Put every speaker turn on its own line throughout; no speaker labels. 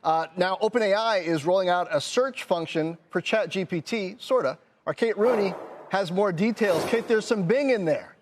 Now, OpenAI is rolling out a search function for ChatGPT, sorta. Our Kate Rooney has more details. Kate, there's some Bing in there.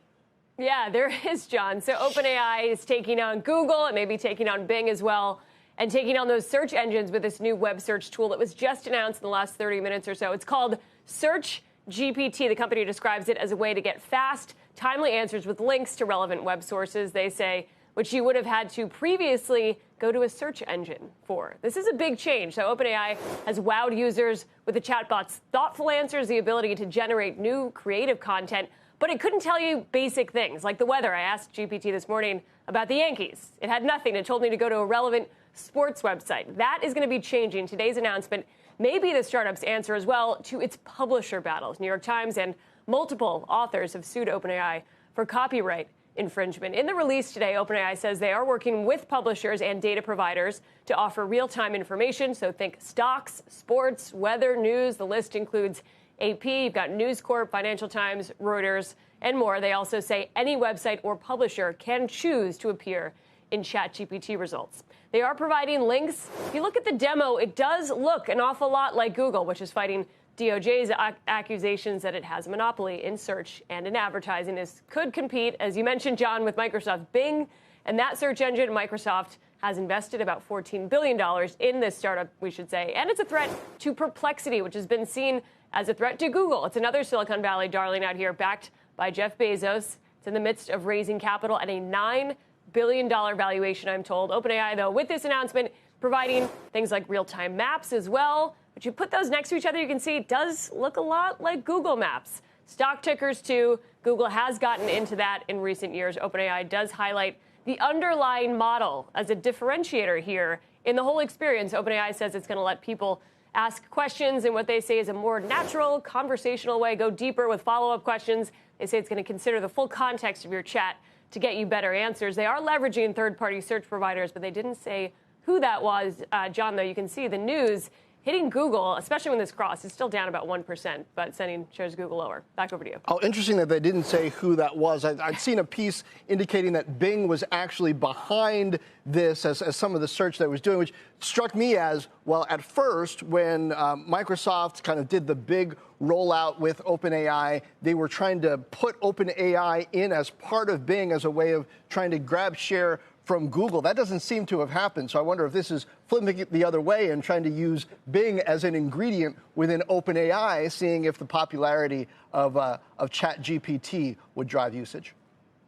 Yeah, there is, John. So OpenAI is taking on Google. It may be taking on Bing as well, and taking on those search engines with this new web search tool that was just announced in the last 30 minutes or so. It's called ChatGPT. The company describes it as a way to get fast, timely answers with links to relevant web sources, they say, which you would have had to previously go to a search engine for. This is a big change. So OpenAI has wowed users with the chatbot's thoughtful answers, the ability to generate new creative content, but it couldn't tell you basic things like the weather. I asked GPT this morning about the Yankees. It had nothing. It told me to go to a relevant sports website. That is going to be changing. Today's announcement may be the startup's answer as well to its publisher battles. New York Times and multiple authors have sued OpenAI for copyright infringement. In the release today, OpenAI says they are working with publishers and data providers to offer real-time information. So think stocks, sports, weather, news. The list includes AP, you've got News Corp, Financial Times, Reuters, and more. They also say any website or publisher can choose to appear in ChatGPT results. They are providing links. If you look at the demo, it does look an awful lot like Google, which is fighting DOJ's accusations that it has a monopoly in search and in advertising. This could compete, as you mentioned, John, with Microsoft's Bing. And that search engine, Microsoft has invested about $14 billion in this startup, we should say. And it's a threat to Perplexity, which has been seen as a threat to Google. It's another Silicon Valley darling out here, backed by Jeff Bezos. It's in the midst of raising capital at a $9 billion valuation, I'm told. OpenAI, though, with this announcement, providing things like real-time maps as well. But you put those next to each other, you can see it does look a lot like Google Maps. Stock tickers, too. Google has gotten into that in recent years. OpenAI does highlight the underlying model as a differentiator here in the whole experience. OpenAI says it's going to let people ask questions in what they say is a more natural, conversational way, go deeper with follow-up questions. They say it's going to consider the full context of your chat to get you better answers. They are leveraging third-party search providers, but they didn't say who that was. John, though, you can see the news hitting Google, especially when this cross is still down about 1%, but shows Google lower. Back over to you.
Oh, interesting that they didn't say who that was. I'd seen a piece indicating that Bing was actually behind this as some of the search that it was doing, which struck me as, well, at first, when Microsoft kind of did the big rollout with OpenAI, they were trying to put OpenAI in as part of Bing as a way of trying to grab share from Google. That doesn't seem to have happened. So I wonder if this is flipping it the other way and trying to use Bing as an ingredient within OpenAI, seeing if the popularity of ChatGPT would drive usage.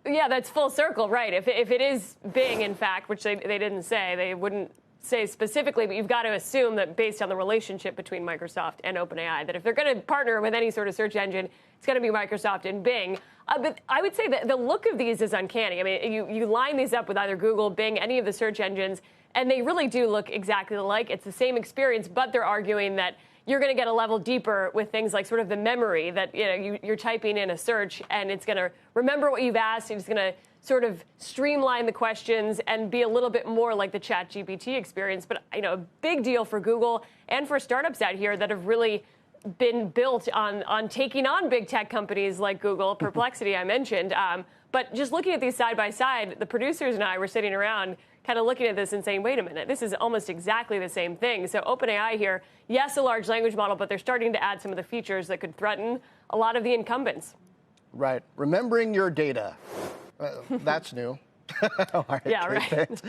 Yeah, that's full circle, right. If it is Bing, in fact, which they didn't say, they wouldn't say specifically, but you've got to assume that based on the relationship between Microsoft and OpenAI, that if they're going to partner with any sort of search engine, it's going to be Microsoft and Bing. But I would say that the look of these is uncanny. I mean, you line these up with either Google, Bing, any of the search engines, and they really do look exactly alike. It's the same experience, but they're arguing that you're going to get a level deeper with things like sort of the memory that you're typing in a search, and it's going to remember what you've asked. It's going to sort of streamline the questions and be a little bit more like the ChatGPT experience. But a big deal for Google and for startups out here that have really been built on taking on big tech companies like Google, Perplexity, I mentioned. But just looking at these side by side, the producers and I were sitting around kind of looking at this and saying, wait a minute, this is almost exactly the same thing. So OpenAI here, yes, a large language model, but they're starting to add some of the features that could threaten a lot of the incumbents.
Right. Remembering your data. That's new. All right,
yeah, right.